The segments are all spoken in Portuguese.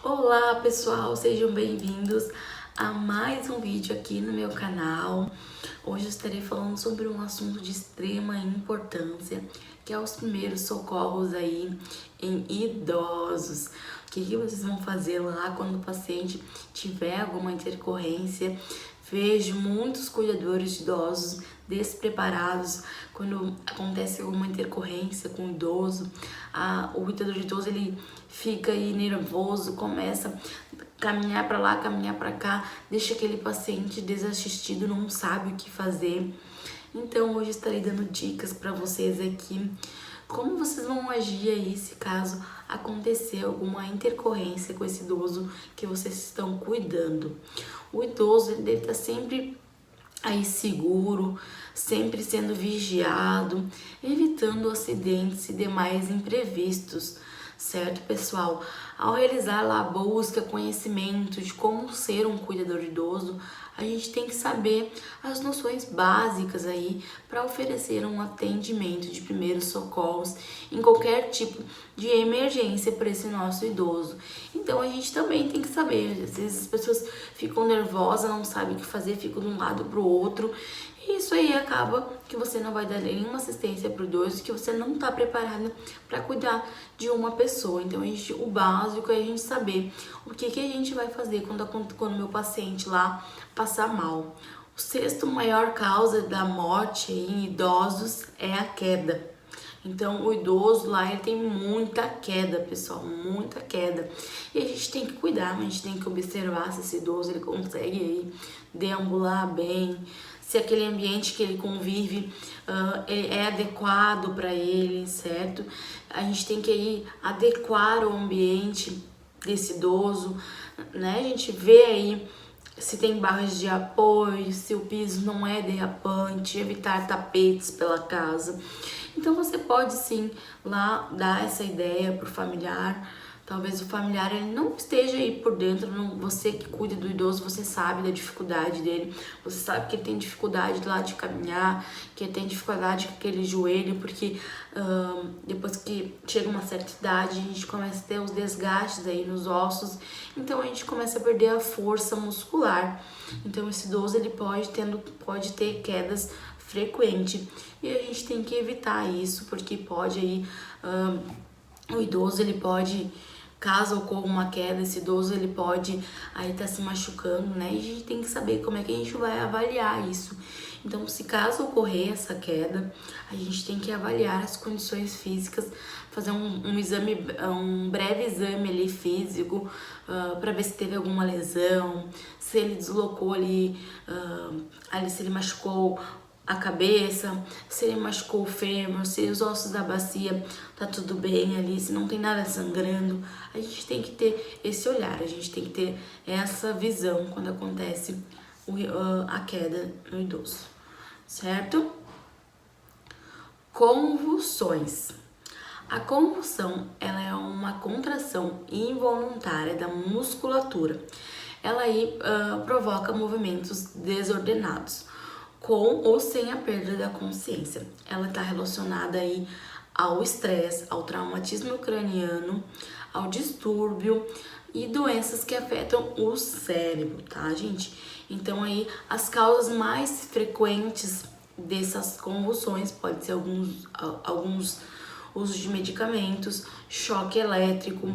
Olá pessoal, sejam bem-vindos a mais um vídeo aqui no meu canal. Hoje eu estarei falando sobre um assunto de extrema importância, que é os primeiros socorros aí em idosos. O que vocês vão fazer lá quando o paciente tiver alguma intercorrência? Vejo muitos cuidadores de idosos despreparados quando acontece alguma intercorrência com o idoso. O cuidador de idoso ele fica aí nervoso, começa a caminhar para lá, caminhar para cá, deixa aquele paciente desassistido, não sabe o que fazer. Então hoje estarei dando dicas para vocês aqui como vocês vão agir aí se caso acontecer alguma intercorrência com esse idoso que vocês estão cuidando. O idoso ele deve estar sempre aí seguro, sempre sendo vigiado, evitando acidentes e demais imprevistos, certo, pessoal? Ao realizar lá a busca, conhecimento de como ser um cuidador idoso, a gente tem que saber as noções básicas aí para oferecer um atendimento de primeiros socorros em qualquer tipo de emergência para esse nosso idoso. Então a gente também tem que saber, às vezes as pessoas ficam nervosas, não sabem o que fazer, ficam de um lado para o outro. E isso aí acaba que você não vai dar nenhuma assistência para o idoso, que você não está preparada para cuidar de uma pessoa. Então o básico é a gente saber o que a gente vai fazer quando o meu paciente lá passar mal. O sexto maior causa da morte em idosos é a queda. Então, o idoso lá, ele tem muita queda, pessoal, muita queda. E a gente tem que cuidar, a gente tem que observar se esse idoso, ele consegue aí deambular bem, se aquele ambiente que ele convive é adequado para ele, certo? A gente tem que aí adequar o ambiente desse idoso, né? A gente vê aí se tem barras de apoio, se o piso não é derrapante, evitar tapetes pela casa. Então você pode sim lá dar essa ideia pro familiar. Talvez o familiar ele não esteja aí por dentro, você que cuida do idoso, você sabe da dificuldade dele, você sabe que ele tem dificuldade lá de caminhar, que ele tem dificuldade com aquele joelho, porque depois que chega uma certa idade, a gente começa a ter os desgastes aí nos ossos, então a gente começa a perder a força muscular. Então esse idoso ele pode ter quedas frequente e a gente tem que evitar isso, porque pode aí o idoso ele pode, caso ocorra uma queda, esse idoso ele pode aí estar se machucando, né? E a gente tem que saber como é que a gente vai avaliar isso. Então, se caso ocorrer essa queda, a gente tem que avaliar as condições físicas, fazer um exame, um breve exame ali físico, para ver se teve alguma lesão, se ele deslocou ali, se ele machucou a cabeça, se ele machucou o fêmur, se os ossos da bacia tá tudo bem ali, se não tem nada sangrando. A gente tem que ter esse olhar, a gente tem que ter essa visão quando acontece a queda no idoso, certo? Convulsões. A convulsão, ela é uma contração involuntária da musculatura. Ela aí provoca movimentos desordenados, com ou sem a perda da consciência. Ela está relacionada aí ao estresse, ao traumatismo craniano, ao distúrbio e doenças que afetam o cérebro, tá, gente? Então aí as causas mais frequentes dessas convulsões pode ser alguns usos de medicamentos, choque elétrico,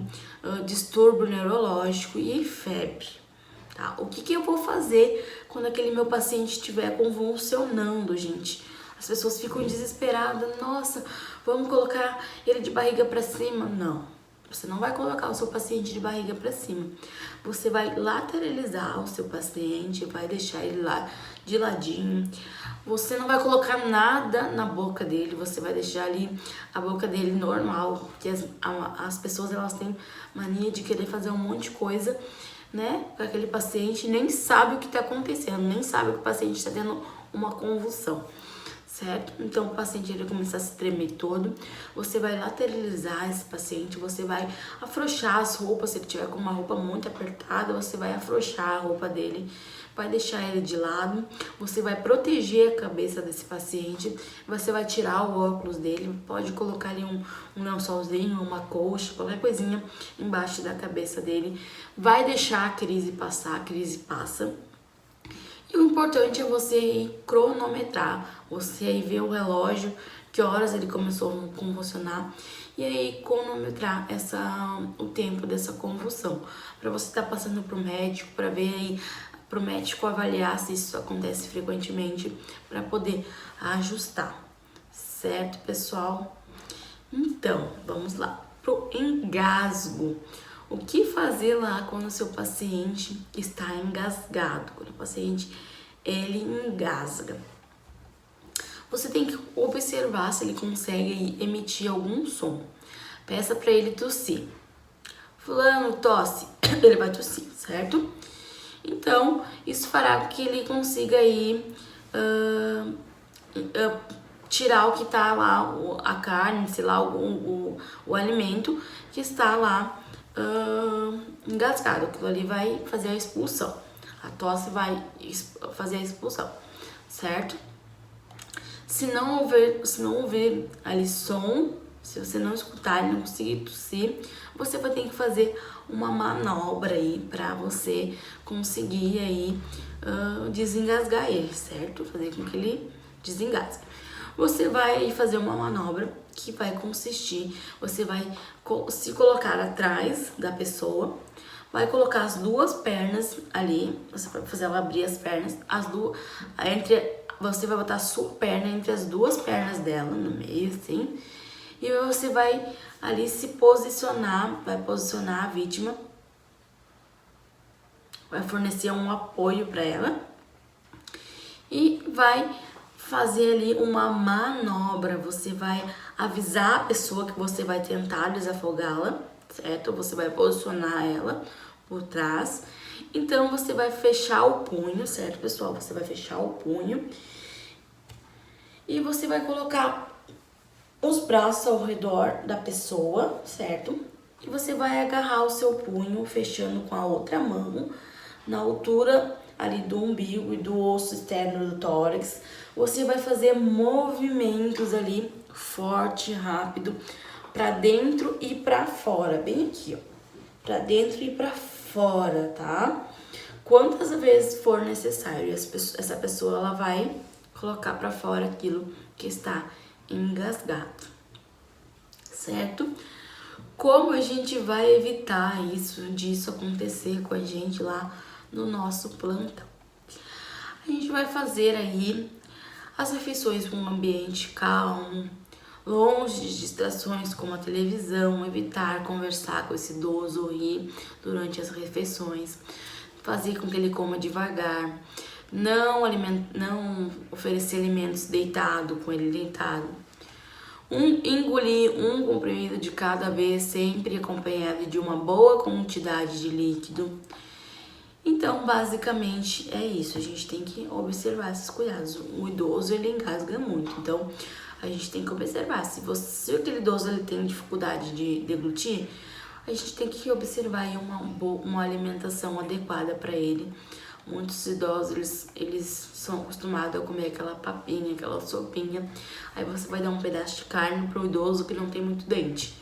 distúrbio neurológico e febre. Tá? O que eu vou fazer quando aquele meu paciente estiver convulsionando, gente? As pessoas ficam desesperadas. Nossa, vamos colocar ele de barriga para cima? Não, você não vai colocar o seu paciente de barriga para cima. Você vai lateralizar o seu paciente, vai deixar ele lá de ladinho. Você não vai colocar nada na boca dele, você vai deixar ali a boca dele normal. Porque as pessoas elas têm mania de querer fazer um monte de coisa, né, para aquele paciente, nem sabe o que está acontecendo, nem sabe que o paciente está tendo uma convulsão, certo? Então o paciente ele começa a se tremer todo, você vai lateralizar esse paciente, você vai afrouxar as roupas, se ele tiver com uma roupa muito apertada, você vai afrouxar a roupa dele, vai deixar ele de lado, você vai proteger a cabeça desse paciente, você vai tirar o óculos dele, pode colocar ali um lençolzinho, uma colcha, qualquer coisinha embaixo da cabeça dele, vai deixar a crise passar, a crise passa. E o importante é você ir cronometrar, você aí ver o relógio, que horas ele começou a convulsionar, e aí cronometrar o tempo dessa convulsão, para você estar passando pro médico, para ver aí, pro médico avaliar se isso acontece frequentemente, para poder ajustar, certo, pessoal? Então, vamos lá, pro engasgo. O que fazer lá quando o seu paciente está engasgado? Quando o paciente ele engasga. Você tem que observar se ele consegue emitir algum som. Peça para ele tossir. Fulano tosse, ele vai tossir, certo? Então, isso fará com que ele consiga aí tirar o que está lá, a carne, sei lá, o alimento que está lá engasgado. Aquilo ali vai fazer a expulsão. A tosse vai fazer a expulsão, certo? Se não houver ali som, se você não escutar e não conseguir tossir, você vai ter que fazer uma manobra aí para você conseguir aí desengasgar ele, certo? Fazer com que ele desengasgue. Você vai fazer uma manobra que vai consistir, você vai se colocar atrás da pessoa, vai colocar as duas pernas ali, você vai fazer ela abrir as pernas, você vai botar a sua perna entre as duas pernas dela, no meio, assim, e você vai ali se posicionar, vai posicionar a vítima, vai fornecer um apoio para ela e vai fazer ali uma manobra. Você vai avisar a pessoa que você vai tentar desafogá-la, certo? Você vai posicionar ela por trás. Então, você vai fechar o punho, certo, pessoal? Você vai fechar o punho e você vai colocar os braços ao redor da pessoa, certo? E você vai agarrar o seu punho, fechando com a outra mão, na altura ali do umbigo e do osso externo do tórax. Você vai fazer movimentos ali, forte, rápido, pra dentro e pra fora, bem aqui, ó. Pra dentro e pra fora, tá? Quantas vezes for necessário, essa pessoa ela vai colocar pra fora aquilo que está engasgado, certo? Como a gente vai evitar disso acontecer com a gente lá no nosso plantão? A gente vai fazer aí as refeições em um ambiente calmo, longe de distrações como a televisão, evitar conversar com esse idoso ou rir durante as refeições, fazer com que ele coma devagar, não oferecer alimentos deitado, com ele deitado, engolir um comprimido de cada vez, sempre acompanhado de uma boa quantidade de líquido. Então, basicamente, é isso. A gente tem que observar esses cuidados. O idoso, ele engasga muito. Então, a gente tem que observar. Se aquele idoso ele tem dificuldade de deglutir, a gente tem que observar aí uma alimentação adequada para ele. Muitos idosos, eles são acostumados a comer aquela papinha, aquela sopinha. Aí você vai dar um pedaço de carne pro idoso que não tem muito dente,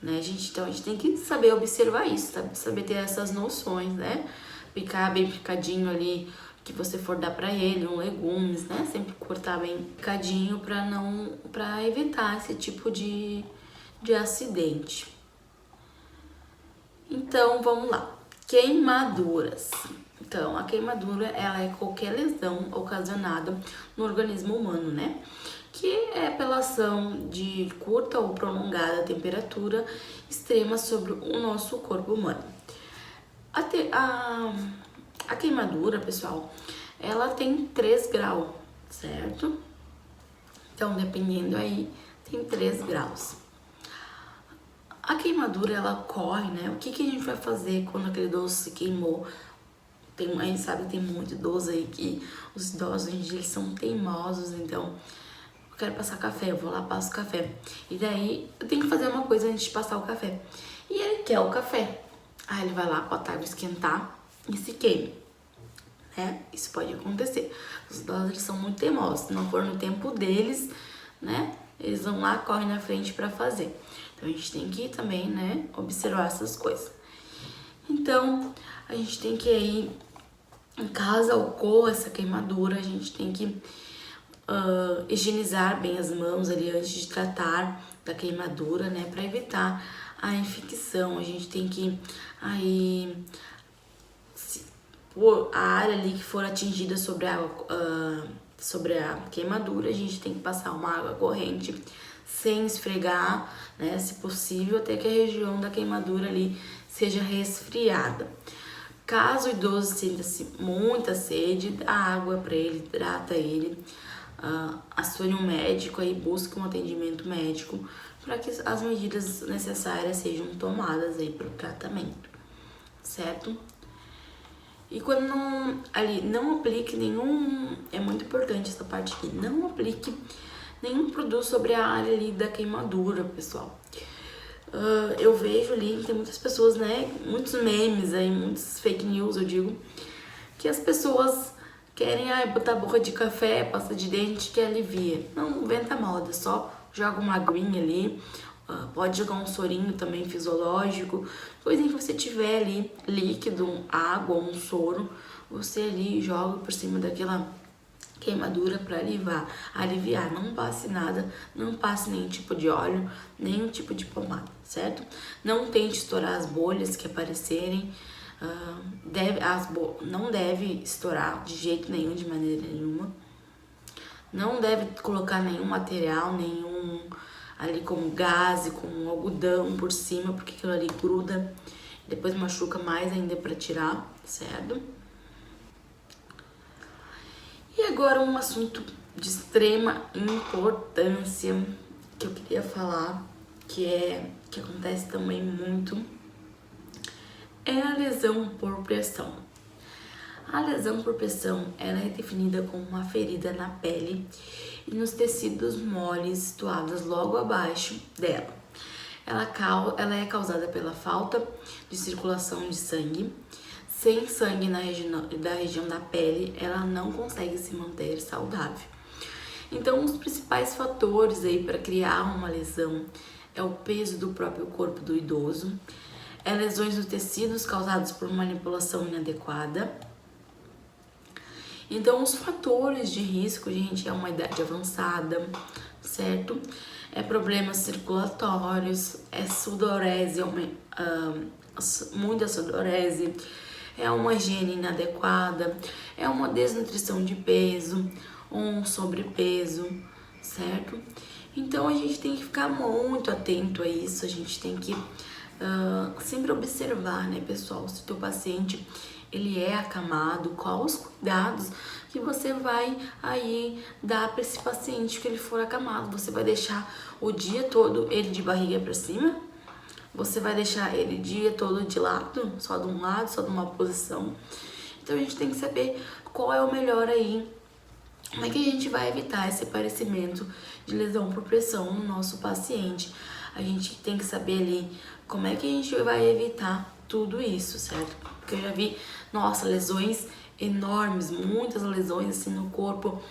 né, gente? Então, a gente tem que saber observar isso, saber ter essas noções, né? Picar bem picadinho ali, que você for dar pra ele, legumes, né? Sempre cortar bem picadinho pra evitar esse tipo de acidente. Então, vamos lá. Queimaduras. Então, a queimadura, ela é qualquer lesão ocasionada no organismo humano, né? Que é pela ação de curta ou prolongada temperatura extrema sobre o nosso corpo humano. A queimadura, pessoal, ela tem 3 graus, certo? Então, dependendo aí, tem 3 graus. A queimadura, ela ocorre, né? O que a gente vai fazer quando aquele idoso se queimou? A gente sabe que tem muito idoso aí que os idosos, gente, eles são teimosos, então eu quero passar café, eu vou lá, passo café. E daí eu tenho que fazer uma coisa antes de passar o café. E ele quer o café. Aí ele vai lá, bota a água esquentar e se queima. né? Isso pode acontecer. Os idosos, eles são muito teimosos. Se não for no tempo deles, né? Eles vão lá, correm na frente para fazer. Então, a gente tem que também, né, observar essas coisas. Então, a gente tem que aí, caso ocorra essa queimadura, a gente tem que higienizar bem as mãos ali antes de tratar da queimadura, né, para evitar a infecção. A gente tem que aí a área ali que for atingida sobre a queimadura, a gente tem que passar uma água corrente sem esfregar, né, se possível, até que a região da queimadura ali seja resfriada. Caso o idoso sinta-se muita sede, dá água para ele, hidrata ele, acione um médico, aí busque um atendimento médico para que as medidas necessárias sejam tomadas aí para o tratamento, certo? E quando não aplique nenhum, é muito importante essa parte aqui, não aplique nenhum produto sobre a área ali da queimadura, pessoal. Eu vejo ali, tem muitas pessoas, né, muitos memes aí, muitos fake news, eu digo, que as pessoas querem botar boca de café, pasta de dente que alivia. Não inventa moda, só joga uma aguinha ali, pode jogar um sorinho também fisiológico, coisa que você tiver ali, líquido, água ou um soro, você ali joga por cima daquela queimadura para aliviar. Não passe nada, não passe nenhum tipo de óleo, nenhum tipo de pomada, certo? Não tente estourar as bolhas que aparecerem, não deve estourar de jeito nenhum, de maneira nenhuma. Não deve colocar nenhum material, nenhum ali como gaze, com algodão por cima, porque aquilo ali gruda, depois machuca mais ainda para tirar, certo? E agora um assunto de extrema importância que eu queria falar, que acontece também muito, é a lesão por pressão. A lesão por pressão, ela é definida como uma ferida na pele e nos tecidos moles situados logo abaixo dela. Ela é causada pela falta de circulação de sangue. Sem sangue na região da pele, ela não consegue se manter saudável. Então, os principais fatores aí para criar uma lesão é o peso do próprio corpo do idoso, lesões nos tecidos causadas por manipulação inadequada. Então, os fatores de risco, gente, é uma idade avançada, certo? Problemas circulatórios, sudorese, muita sudorese, uma higiene inadequada, uma desnutrição de peso, um sobrepeso, certo? Então, a gente tem que ficar muito atento a isso, a gente tem que sempre observar, né, pessoal, se o teu paciente ele é acamado, quais os cuidados que você vai aí dar para esse paciente que ele for acamado. Você vai deixar o dia todo ele de barriga para cima? Você vai deixar ele o dia todo de lado, só de um lado, só de uma posição? Então a gente tem que saber qual é o melhor aí. Como é que a gente vai evitar esse aparecimento de lesão por pressão no nosso paciente? A gente tem que saber ali como é que a gente vai evitar tudo isso, certo? Porque eu já vi, nossa, lesões enormes, muitas lesões assim no corpo,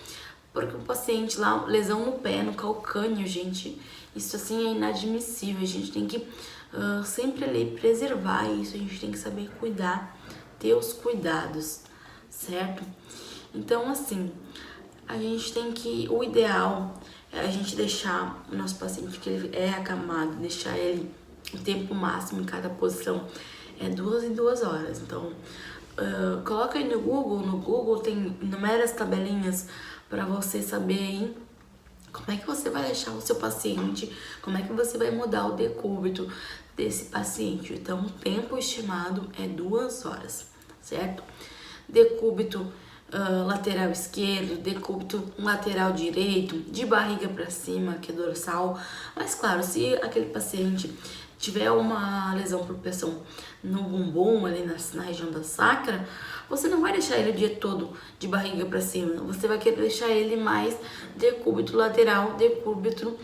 porque o paciente lá, lesão no pé, no calcânio, gente, isso assim é inadmissível. A gente tem que sempre ali preservar isso, a gente tem que saber cuidar, ter os cuidados, certo? Então, assim, a gente tem que, o ideal é a gente deixar o nosso paciente que ele é acamado, deixar ele o tempo máximo em cada posição 2 em 2 horas. Então, coloca aí no Google tem inúmeras tabelinhas para você saber aí como é que você vai deixar o seu paciente, como é que você vai mudar o decúbito desse paciente. Então, o tempo estimado é 2 horas, certo? Decúbito lateral esquerdo, decúbito lateral direito, de barriga para cima, que é dorsal. Mas claro, se aquele paciente tiver uma lesão por pressão no bumbum, ali na região da sacra, você não vai deixar ele o dia todo de barriga para cima. Você vai querer deixar ele mais decúbito lateral, decúbito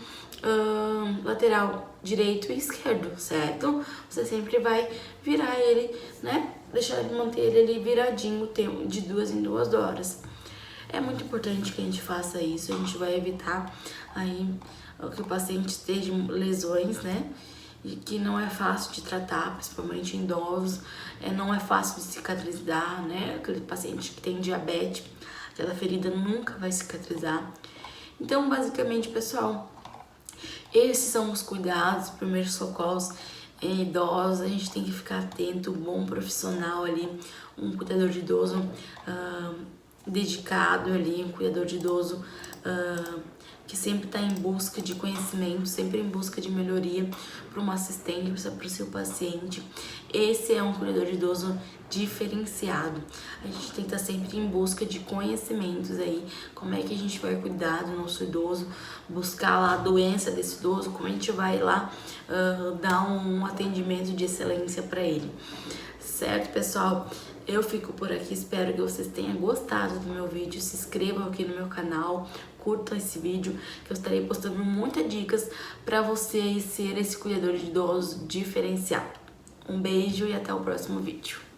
lateral direito e esquerdo, certo? Você sempre vai virar ele, né, deixar ele, manter ele ali viradinho de 2 em 2 horas. É muito importante que a gente faça isso, a gente vai evitar aí que o paciente esteja lesões, né? E que não é fácil de tratar, principalmente em idosos, não é fácil de cicatrizar, né? Aquele paciente que tem diabetes, aquela ferida nunca vai cicatrizar. Então, basicamente, pessoal, esses são os cuidados, primeiros socorros em idosos. A gente tem que ficar atento, um bom profissional ali, um cuidador de idoso dedicado ali, um cuidador de idoso que sempre está em busca de conhecimento, sempre em busca de melhoria para uma assistente, para o seu paciente. Esse é um cuidador de idoso diferenciado. A gente tem que estar sempre em busca de conhecimentos aí, como é que a gente vai cuidar do nosso idoso, buscar lá a doença desse idoso, como a gente vai lá dar um atendimento de excelência para ele. Certo, pessoal? Eu fico por aqui, espero que vocês tenham gostado do meu vídeo. Se inscrevam aqui no meu canal, curtam esse vídeo, que eu estarei postando muitas dicas para você ser esse cuidador de idosos diferenciado. Um beijo e até o próximo vídeo.